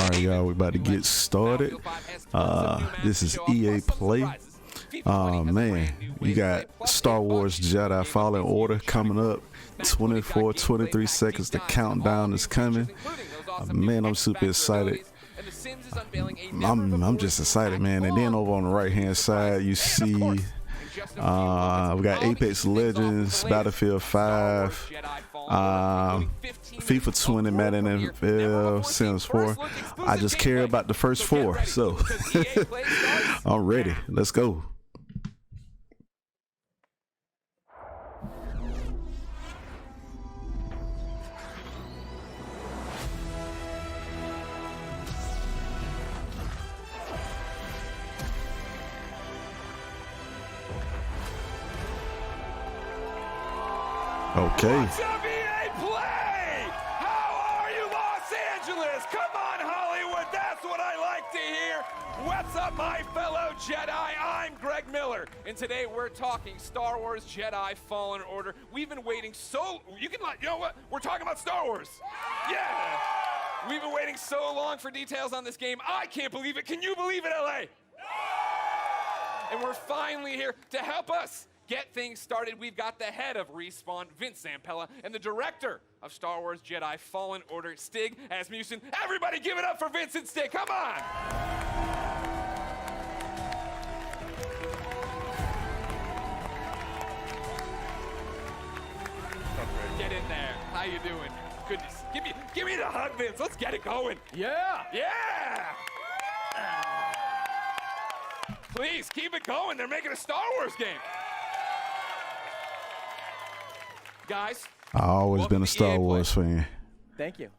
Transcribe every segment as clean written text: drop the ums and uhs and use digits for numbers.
All right, y'all, we're about to get started. This is EA Play. Man, you got Star Wars Jedi Fallen Order coming up. 24, 23 seconds. The countdown is coming. Man, I'm super excited. I'm just excited, man. And then over on the right-hand side, you see we got Apex Legends, Battlefield 5, FIFA 20, Madden NFL, Sims 4. I just care about the first four, so I'm ready. Let's go. Okay. What's up, EA Play? How are you, Los Angeles? Come on, Hollywood. That's what I like to hear. What's up, my fellow Jedi? I'm Greg Miller, and today we're talking Star Wars Jedi Fallen Order. We've been waiting you know what? We're talking about Star Wars. Yeah. We've been waiting so long for details on this game. I can't believe it. Can you believe it, LA? And we're finally here to help us get things started. We've got the head of Respawn, Vince Zampella, and the director of Star Wars Jedi Fallen Order, Stig Asmussen. Everybody give it up for Vince and Stig, come on! Get in there, how you doing? Goodness, give me the hug, Vince, let's get it going. Yeah! Yeah! Please, keep it going, they're making a Star Wars game. Guys, I've always been a Star Wars fan. Thank you.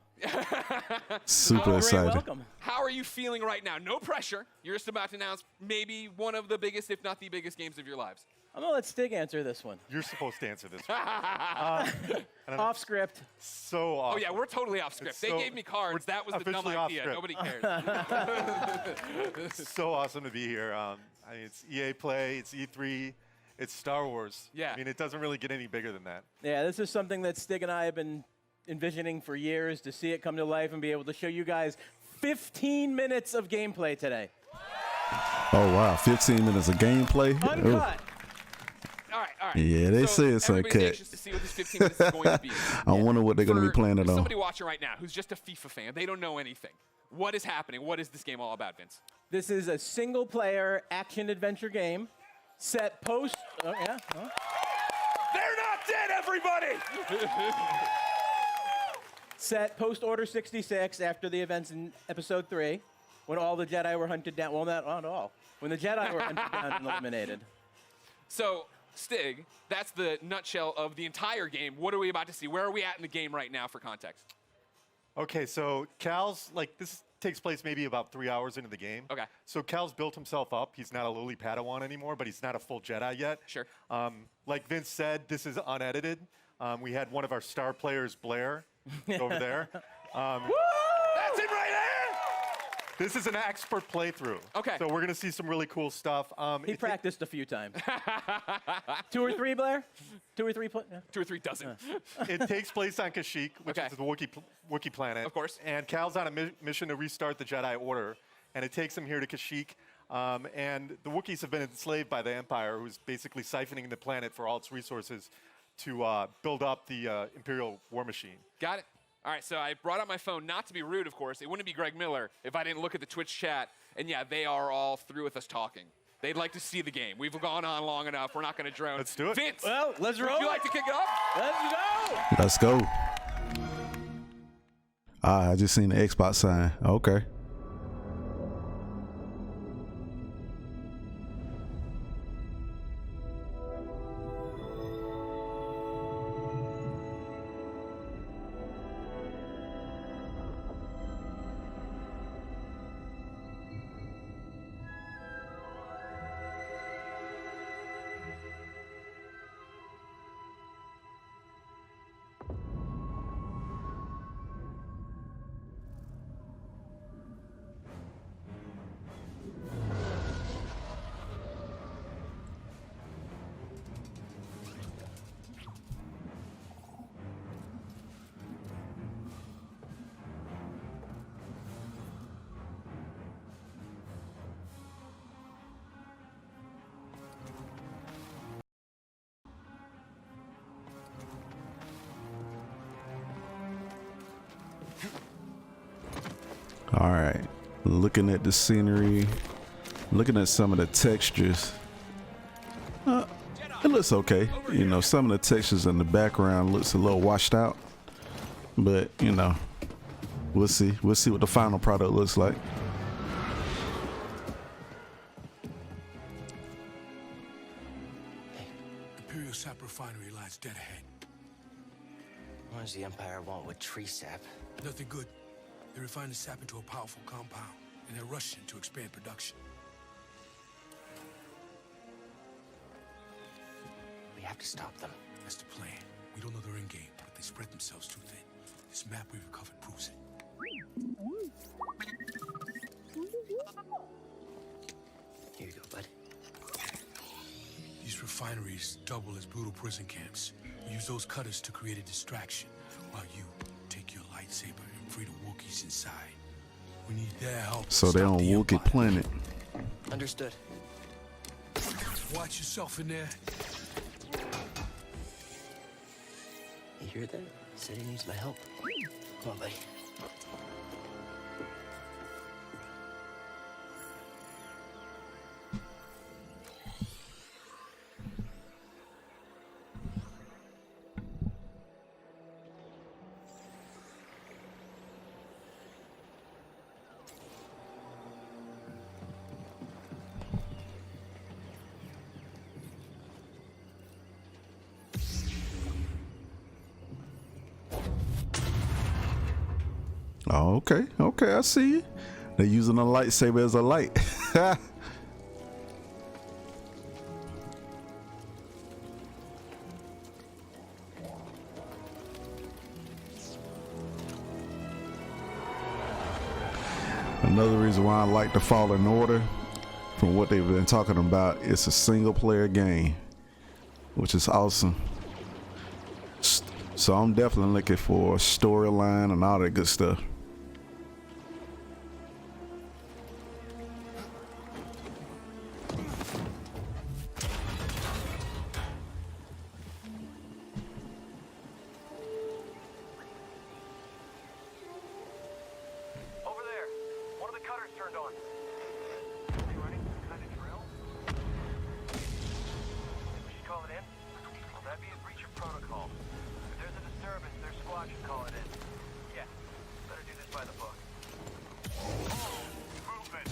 Super excited. Welcome. How are you feeling right now? No pressure. You're just about to announce maybe one of the biggest, if not the biggest, games of your lives. I'm going to let Stig answer this one. You're supposed to answer this. Off script. So awesome. Oh, yeah, we're totally off script. They gave me cards. That was the dumb officially off idea. script. Nobody cares. It's so awesome to be here. I mean, it's EA Play, it's E3, it's Star Wars. Yeah. I mean, it doesn't really get any bigger than that. Yeah, this is something that Stig and I have been envisioning for years, to see it come to life and be able to show you guys 15 minutes of gameplay today. Oh, wow. 15 minutes of gameplay? Uncut. Ooh. All right. Yeah, they say it's everybody's uncut. anxious to see what this 15 minutes is going to be. I wonder what they're going to be playing it on. Somebody watching right now who's just a FIFA fan, they don't know anything. What is happening? What is this game all about, Vince? This is a single-player action-adventure game set post... Oh, yeah? Oh. They're not dead, everybody! Set post-Order 66 after the events in Episode 3, when all the Jedi were hunted down. Well, not all. When the Jedi were hunted down and eliminated. So, Stig, that's the nutshell of the entire game. What are we about to see? Where are we at in the game right now for context? Okay, so Cal's, this takes place maybe about 3 hours into the game. Okay. So Cal's built himself up. He's not a lowly Padawan anymore, but he's not a full Jedi yet. Sure. Like Vince said, this is unedited. We had one of our star players, Blair, over there. That's it right there! This is an expert playthrough. Okay. So we're going to see some really cool stuff. He practiced a few times. 2 or 3, Blair? 2 or 3? Yeah. 2 or 3 dozen. It takes place on Kashyyyk, which is the Wookiee planet. Of course. And Cal's on a mission to restart the Jedi Order, and it takes him here to Kashyyyk. And the Wookiees have been enslaved by the Empire, who's basically siphoning the planet for all its resources to build up the Imperial war machine. Got it. All right, so I brought up my phone, not to be rude, of course. It wouldn't be Greg Miller if I didn't look at the Twitch chat. And yeah, they are all through with us talking. They'd like to see the game. We've gone on long enough. We're not going to drone. Let's do it. Vince, Well, let's roll. would you like to kick it off? Let's go. Let's go. I just seen the Xbox sign. Okay. All right, looking at the scenery, looking at some of the textures. It looks okay. You know, some of the textures in the background looks a little washed out, but you know, we'll see. We'll see what the final product looks like. Imperial Sap Refinery lies dead ahead. What does the Empire want with tree sap? Nothing good. They refine the sap into a powerful compound, and they're rushing to expand production. We have to stop them. That's the plan. We don't know their end game, but they spread themselves too thin. This map we recovered proves it. Here you go, bud. These refineries double as brutal prison camps. We use those cutters to create a distraction, while you take your lightsaber and free the Wookiees inside. We need their help. So they're on Wookiee Empire. planet. Understood. Watch yourself in there. You hear that? Said he needs my help. Come on, buddy. Oh, okay, okay, I see you. They're using a lightsaber as a light. Another reason why I like the Fallen Order, from what they've been talking about, it's a single player game, which is awesome. So I'm definitely looking for a storyline and all that good stuff. Over there, one of the cutters turned on. Are they running some kind of drill? We should call it in? Well, that'd be a breach of protocol. If there's a disturbance, their squad should call it in. Yeah, better do this by the book. Movement!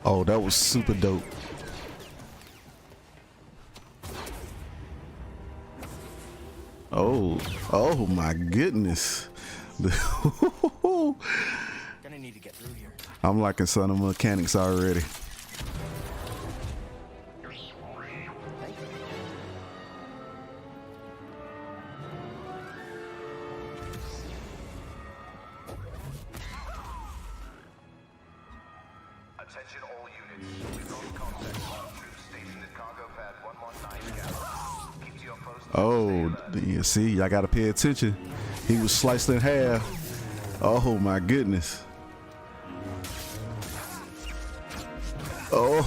Oh, that was super dope. Oh my goodness. Gonna need to get through here. I'm liking some of the mechanics already. Attention all units. We've lost contact with all troops stationed at cargo pad 119 Galley. Keep to your post. Oh, you see, I gotta pay attention. He was sliced in half. Oh my goodness. Oh,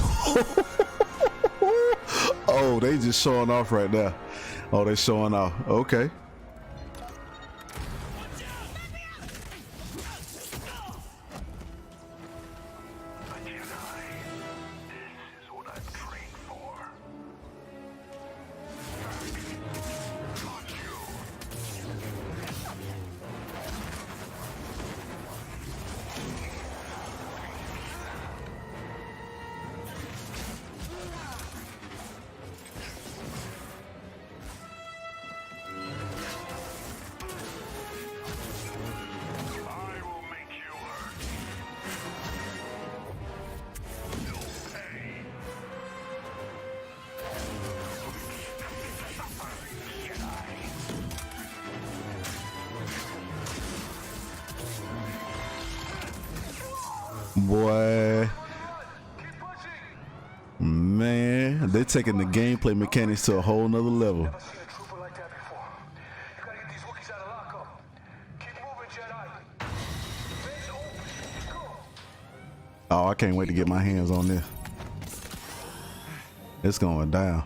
oh, they just showing off right now. Oh, they showing off. Okay. This is what I'm trained for. I will make you hurt. You'll pay. Boy, Keep pushing. man, they're taking the gameplay mechanics to a whole nother level. Never seen a trooper like that before. You gotta get these Wookiees out of lockup. Keep moving, Jedi. Face open. Go. Oh, I can't wait to get my hands on this. It's going down.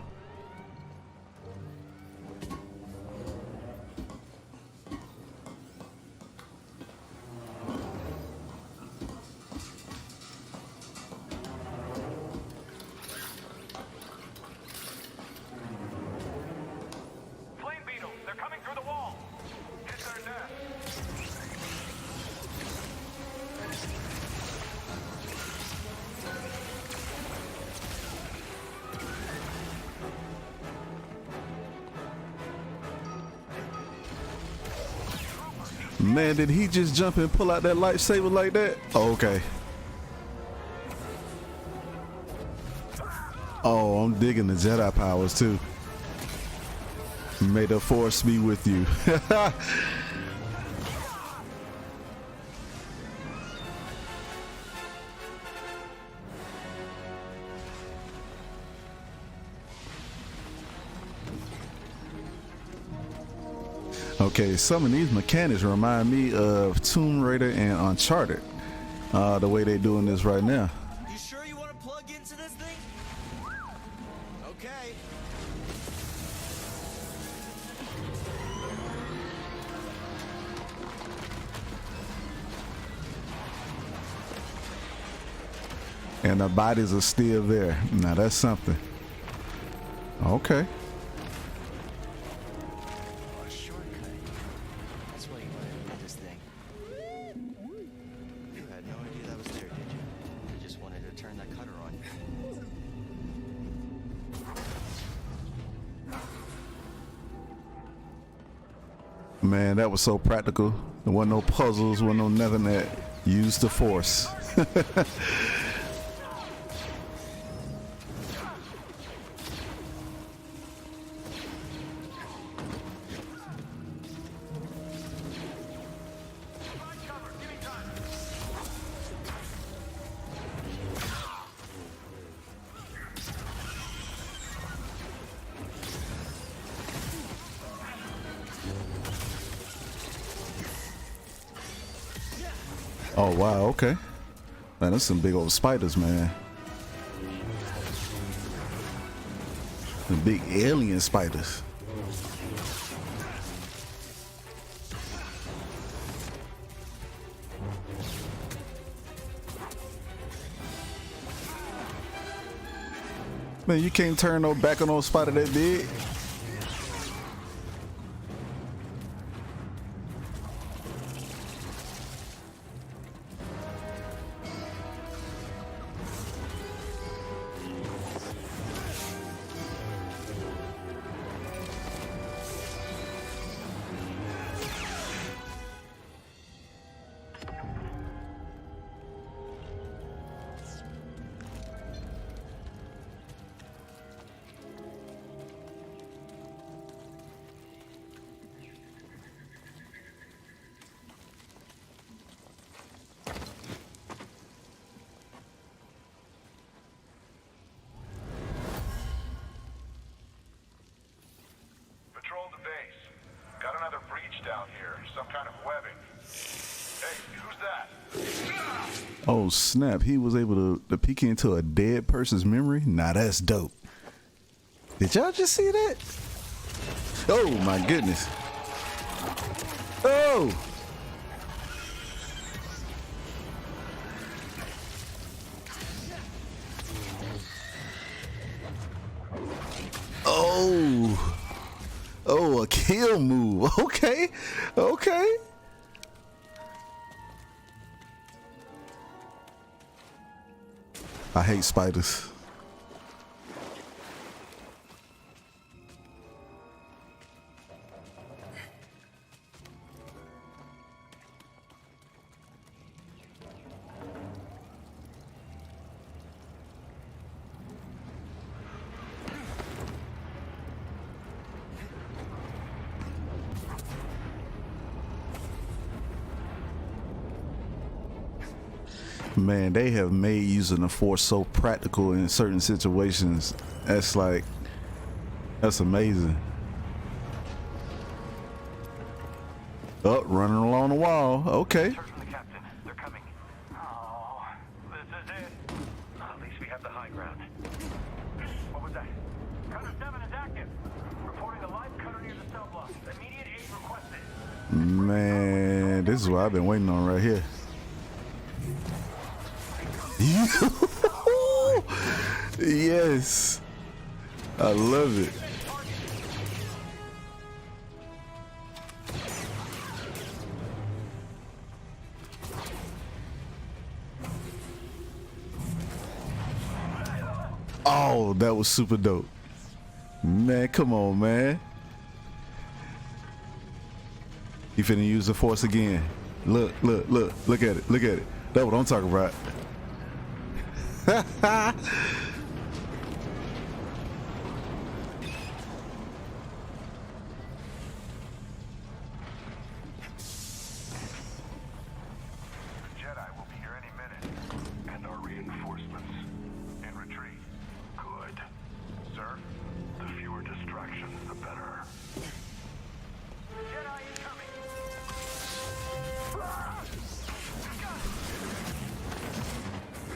Man, did he just jump and pull out that lightsaber like that? Oh, okay. Oh, I'm digging the Jedi powers too. May the Force be with you. Okay, some of these mechanics remind me of Tomb Raider and Uncharted. The way they're doing this right now. You sure you want to plug into this thing? Okay. And the bodies are still there. Now that's something. Okay. A shortcut. That's why you wanted to get this thing. You had no idea that was there, did you? You just wanted to turn that cutter on. Man, that was so practical. There wasn't no puzzles, wasn't no nothing that used the Force. Oh wow, okay. Man, that's some big old spiders, man. The big alien spiders. Man, you can't turn no back on no spider that big. Patrol the base. Got another breach down here. Some kind of webbing. Hey, who's that? Oh snap, he was able to peek into a dead person's memory? Nah, that's dope. Did y'all just see that? Oh my goodness. Oh! Oh! Oh, a kill move. Okay. Okay. I hate spiders. Man, they have made using the Force so practical in certain situations. That's amazing. Oh, running along the wall. Okay. Heard from the captain. They're coming. Oh, this is it. At least we have the high ground. What was that? Cutter 7 is active. Reporting a live cutter near the cell block. Immediate aid requested. Man, this is what I've been waiting on right here. Yes, I love it. Oh, that was super dope. Man, come on, man. He finna use the Force again. Look at it. That's what I'm talking about. Jedi will be here any minute. And our reinforcements in retreat. Good. Sir, the fewer distractions, the better. Jedi incoming!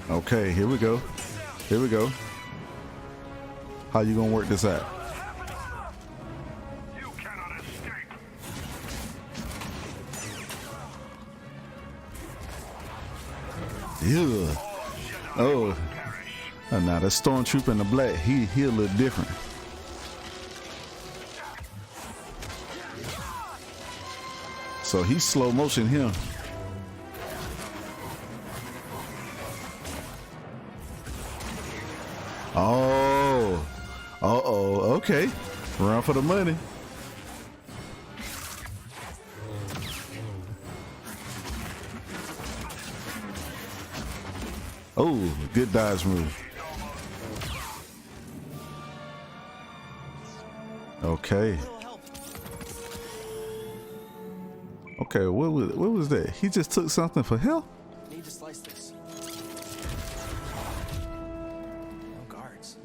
Okay, here we go. How you gonna work this out? You cannot escape! Yeah. Oh. Now that stormtrooper in the black, he a little different. So he's slow motion him. Oh. Okay. Run for the money. Oh, good dodge move. Okay. Okay, what was that? He just took something for hell? Need to slice this. No guards.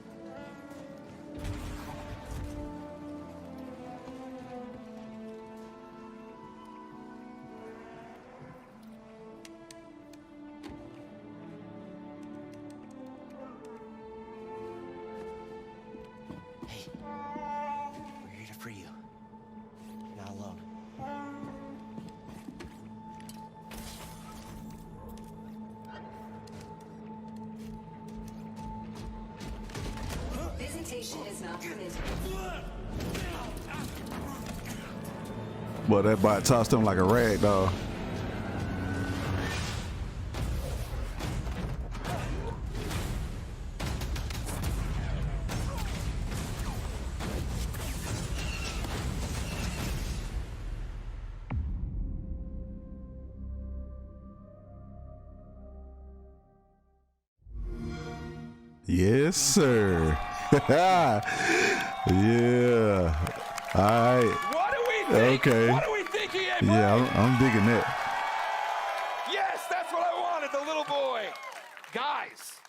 Hey, we're here to free you. You're not alone. Visitation is not permitted. Boy, that bot tossed him like a rag doll. Yes, sir. Yeah. All right. What do we think? Okay. What do we think, EA? Yeah, I'm digging that. Yes, that's what I wanted, the little boy. Guys,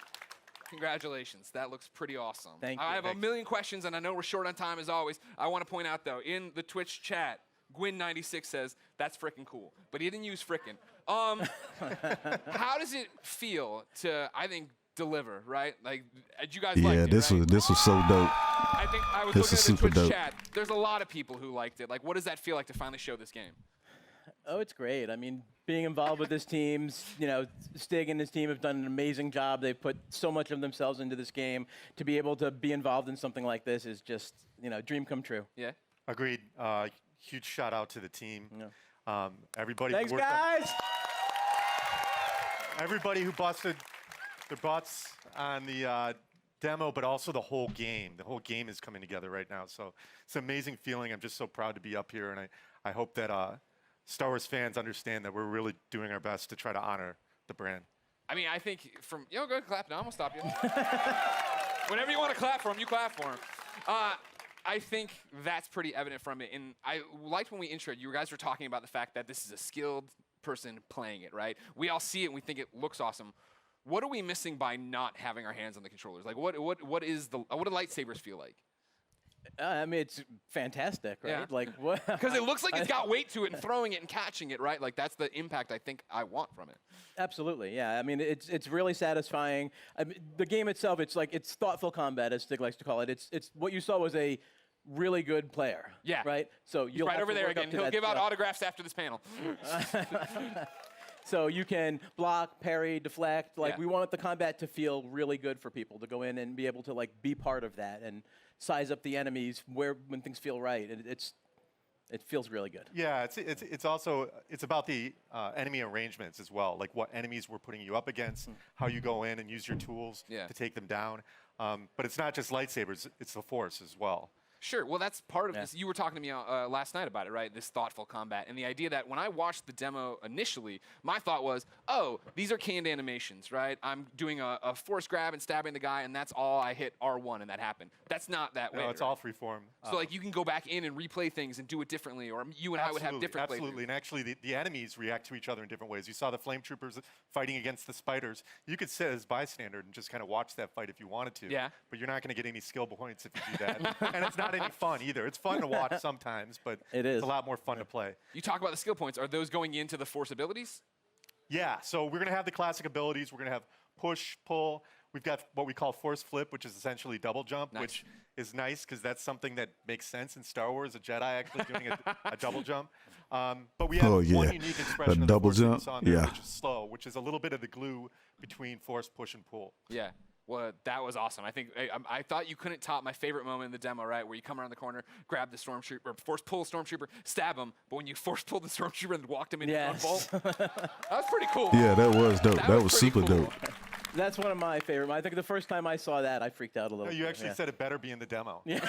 congratulations. That looks pretty awesome. Thank you. I have a million questions, and I know we're short on time as always. I want to point out, though, in the Twitch chat, Gwyn96 says, that's frickin' cool. But he didn't use frickin'. How does it feel to, I think, deliver, right? Like, you guys liked it, this right? was so dope. I think I was This looking is at the super Twitch dope. chat. There's a lot of people who liked it. Like, what does that feel like to finally show this game? Oh, it's great. I mean, being involved with this team, Stig and his team have done an amazing job. They've put so much of themselves into this game. To be able to be involved in something like this is just, dream come true. Yeah? Agreed. Huge shout out to the team. Yeah. Everybody. Thanks, who worked guys. everybody who busted their butts on the demo, but also the whole game. The whole game is coming together right now. So it's an amazing feeling. I'm just so proud to be up here, and I hope that Star Wars fans understand that we're really doing our best to try to honor the brand. I mean, I think go ahead, clap now. I'm gonna stop you. Whenever you want to clap for him, you clap for him. I think that's pretty evident from it. And I liked when we introed, you guys were talking about the fact that this is a skilled person playing it, right? We all see it and we think it looks awesome. What are we missing by not having our hands on the controllers? Like, what do lightsabers feel like? I mean, it's fantastic, right? Yeah. Like what? Because it looks like it's got weight to it, and throwing it and catching it, right? Like that's the impact I think I want from it. Absolutely, yeah. I mean, it's really satisfying. I mean, the game itself, it's thoughtful combat, as Stig likes to call it. It's what you saw was a really good player. Yeah. Right. So you'll right have over to there work up again. to He'll that give out stuff. autographs after this panel. So you can block, parry, deflect. Like Yeah. we want the combat to feel really good for people to go in and be able to like be part of that and size up the enemies when things feel right. It feels really good. Yeah, it's also about the enemy arrangements as well, like what enemies we're putting you up against, how you go in and use your tools Yeah. to take them down. But it's not just lightsabers; it's the Force as well. Sure. Well, that's part of this. You were talking to me last night about it, right? This thoughtful combat. And the idea that when I watched the demo initially, my thought was, oh, these are canned animations, right? I'm doing a force grab and stabbing the guy, and that's all I hit R1 and that happened. That's not that way. No, it's right? all freeform. So, like, you can go back in and replay things and do it differently, or you and I would have different playthroughs. Absolutely. And actually, the enemies react to each other in different ways. You saw the flame troopers fighting against the spiders. You could sit as bystander and just kind of watch that fight if you wanted to. Yeah. But you're not going to get any skill points if you do that. And it's not any fun either. It's fun to watch sometimes, but it's a lot more fun to play. You talk about the skill points. Are those going into the force abilities? Yeah, so we're going to have the classic abilities. We're going to have push, pull. We've got what we call force flip, which is essentially double jump, which is nice because that's something that makes sense in Star Wars, a Jedi actually doing a double jump. But we have one unique expression of the force that we saw in there, which is slow, which is a little bit of the glue between force, push, and pull. Yeah. Well, that was awesome. I think I thought you couldn't top my favorite moment in the demo, right? Where you come around the corner, grab the stormtrooper, force pull the stormtrooper, stab him, but when you force pulled the stormtrooper and walked him into one bolt, that was pretty cool. Yeah, that was dope. That was super dope. That's one of my favorite. I think the first time I saw that, I freaked out a little. No, you actually said it better be in the demo. Yeah.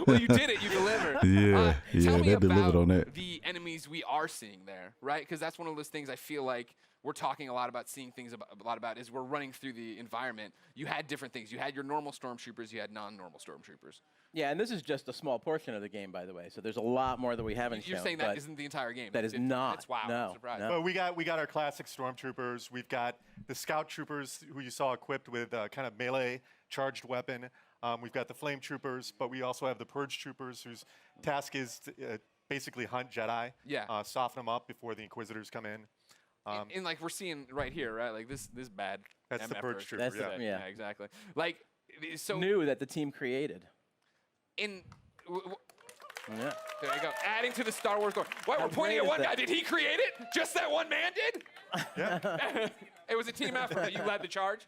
Well, you did it. You delivered. Yeah, tell me they about delivered on that. the enemies we are seeing there, right? Because that's one of those things I feel like we're talking a lot about, seeing things a lot about, is we're running through the environment. You had different things. You had your normal stormtroopers. You had non-normal stormtroopers. Yeah, and this is just a small portion of the game, by the way. So there's a lot more that we haven't shown. You're saying that isn't the entire game? That is not. That's wow. No, I'm surprised. no. But we got our classic stormtroopers. We've got the scout troopers who you saw equipped with kind of melee charged weapon. We've got the flame troopers, but we also have the purge troopers whose task is to basically hunt Jedi. Yeah. Soften them up before the Inquisitors come in. And like we're seeing right here, right? Like this bad. That's the purge trooper. That's yeah. yeah, exactly. Like so new that the team created. Yeah. There you go. Adding to the Star Wars lore. Why we're pointing at one guy? Did he create it? Just that one man did? Yeah. It was a team effort. You led the charge.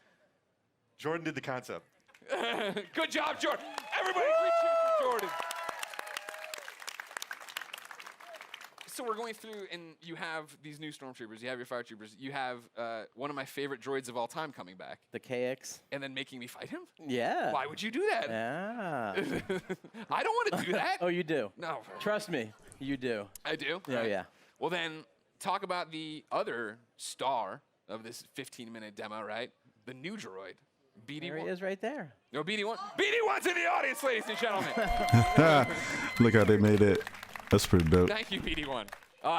Jordan did the concept. Good job, Jordan. Everybody, 3 cheers for Jordan. So we're going through, and you have these new stormtroopers. You have your fire troopers. You have one of my favorite droids of all time coming back. The KX. And then making me fight him? Yeah. Why would you do that? Yeah. I don't want to do that. Oh, you do? No. Trust me, you do. I do? Yeah, Right. yeah. Well, then talk about the other star of this 15-minute demo, right? The new droid, BD1. There he is right there. No, BD1. BD1's in the audience, ladies and gentlemen. Look how they made it. That's pretty dope. Thank you, BD1.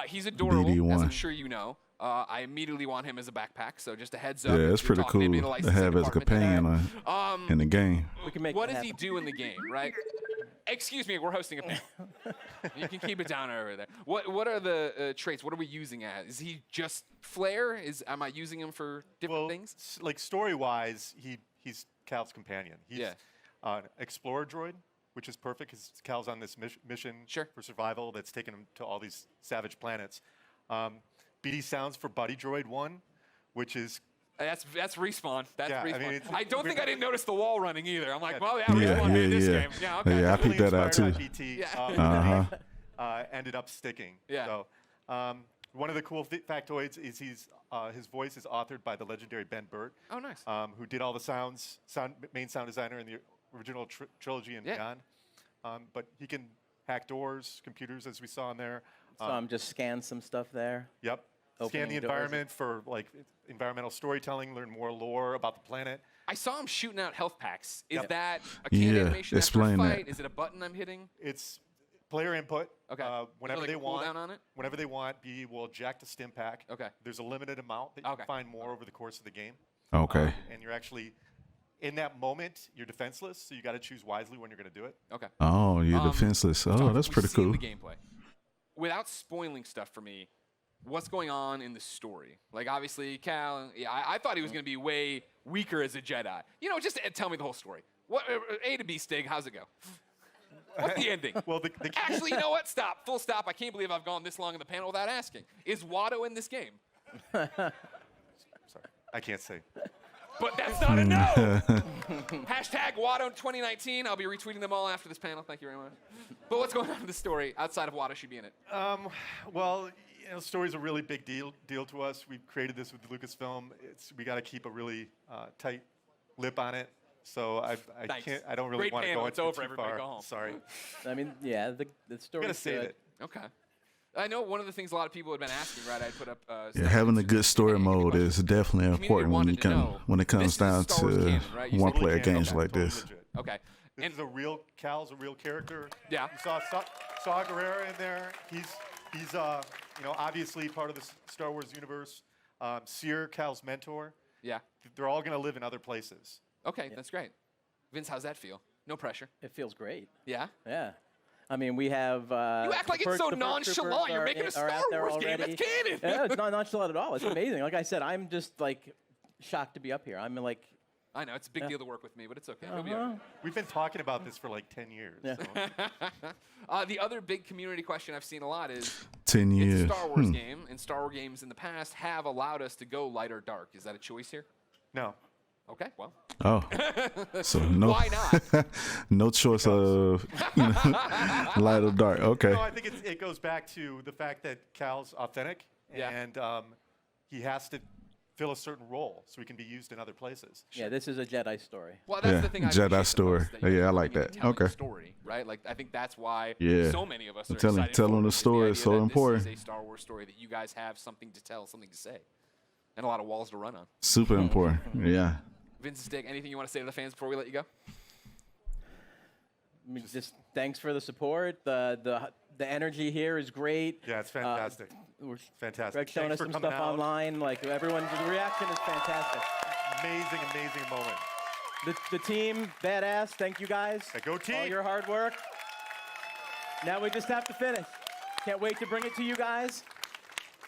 He's adorable, as BD1. I'm sure you know. I immediately want him as a backpack, so just a heads up. Yeah, if it's you're pretty talking maybe in a cool to licensing have as a department. companion in the game. We can make What that does he happen. do in the game, right? Excuse me, we're hosting a panel. You can keep it down over there. What are the traits? What are we using as? Is he just flair? Am I using him for different things? Like story-wise, he's Cal's companion. He's an explorer droid, which is perfect because Cal's on this mission for survival that's taken him to all these savage planets. BD sounds for Buddy Droid 1, which is... That's respawn. That's respawn. I mean, I don't think I didn't notice the wall running either. I'm like, well, Yeah, respawn made this game. Yeah, okay. Yeah, I picked that out too. BT, ended up sticking. Yeah. So, one of the cool factoids is his voice is authored by the legendary Ben Burt. Oh, nice. Who did all the main sound designer in the original trilogy and beyond. But he can hack doors, computers, as we saw in there. So just scan some stuff there. Yep. Scan the environment for like environmental storytelling, learn more lore about the planet. I saw him shooting out health packs. Is that a canned animation explain after a fight? that. Is it a button I'm hitting? It's player input. Okay. Whenever like they a want. cooldown on it? Whenever they want, BD will eject a stim pack. Okay. There's a limited amount that you can find more over the course of the game. Okay. And you're actually, in that moment, you're defenseless, so you got to choose wisely when you're going to do it. Okay. Oh, you're defenseless. Oh, that's pretty cool. The gameplay. Without spoiling stuff for me, what's going on in the story? Like, obviously, Cal, I thought he was going to be way weaker as a Jedi. You know, just tell me the whole story. What A to B, Stig, how's it go? What's the ending? Well, Actually, you know what? Stop. Full stop. I can't believe I've gone this long in the panel without asking. Is Watto in this game? Sorry, I can't say. But that's not a no. Hashtag Watto 2019. I'll be retweeting them all after this panel. Thank you very much. But what's going on in the story outside of Watto should be in it? Well, story's a really big deal to us. We've created this with Lucasfilm. We got to keep a really tight lip on it. So I Thanks. can't. I don't really Great want to panel. go It's into over. too Everybody far. go home. Sorry. I mean, yeah, the story. Gotta save it. Okay. I know one of the things a lot of people have been asking, right? I put up. Yeah, having a good story mode is definitely Community important wanted to know, when it comes this is down Star Wars to canon, right? You said one-player Totally games canon. like Totally this. legit. Okay. This is a real. Cal's a real character. Yeah. You saw Guerrera in there. He's obviously part of the Star Wars universe. Seer, Cal's mentor. Yeah. They're all going to live in other places. Okay, that's great. Vince, how's that feel? No pressure. It feels great. Yeah. Yeah. I mean, we have. You act like it's so nonchalant. You're making a Star Wars game. It's canon. Yeah, it's not nonchalant at all. It's amazing. Like I said, I'm just like shocked to be up here. I'm like. I know it's a big deal to work with me, but it's okay. We've been talking about this for like 10 years. Yeah. So. The other big community question I've seen a lot is 10 years. It's a Star Wars game, and Star Wars games in the past have allowed us to go light or dark. Is that a choice here? No. Okay, well. Oh, so no. Why not? No choice of light or dark. Okay. No, I think it goes back to the fact that Cal's authentic, Yeah. and he has to fill a certain role so he can be used in other places. Yeah, this is a Jedi story. Well, that's Yeah, the thing I Jedi appreciate the story. most, that you're Yeah, I like really that. telling Okay. the story, right? Like I think that's why Yeah. so many of us are Telling excited for the it, is story is idea so that important. This is a Star Wars story that you guys have something to tell, something to say, and a lot of walls to run on. Super important. Yeah. Vince Dick, anything you want to say to the fans before we let you go? I mean, just thanks for the support. The energy here is great. Yeah, it's fantastic. We're Fantastic. Greg's showing Thanks us for some coming stuff out. online. Like everyone's the reaction is fantastic. Amazing, amazing moment. The team, badass. Thank you guys. Hey, go team. All your hard work. Now we just have to finish. Can't wait to bring it to you guys.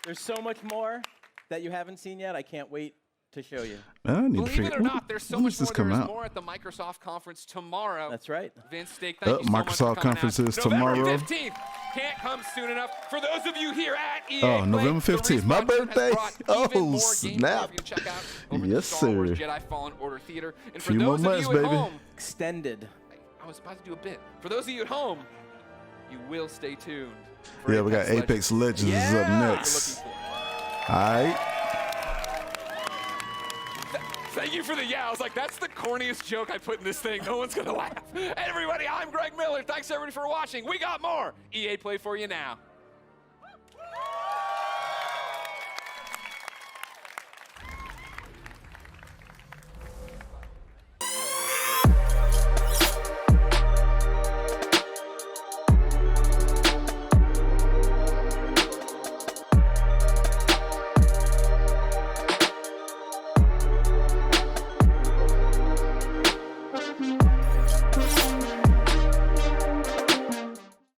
There's so much more that you haven't seen yet. I can't wait to show you. I need to Believe figure it or not, there's so when much does this more. come There's out? more at the Microsoft conference tomorrow. That's right. Vince Steak, thank you so much for Microsoft coming conference out. is November tomorrow. 15th. Can't come soon enough. For those of you here at EA Oh, Play, November the 15th, my Respawn team has birthday. brought Oh, even more games for snap. you to check out over Yes, the Star Wars sir. Jedi Fallen Order Theater. And for Few more those of months, you at baby. home, Extended. I was about to do a bit. For those of you at home, you will stay tuned. For Yeah, we got Apex Legends is up Yeah. next. You're looking for. All right. Thank you for the yeah. I was like, that's the corniest joke I put in this thing. No one's going to laugh. Everybody, I'm Greg Miller. Thanks, everybody, for watching. We got more EA Play for you now.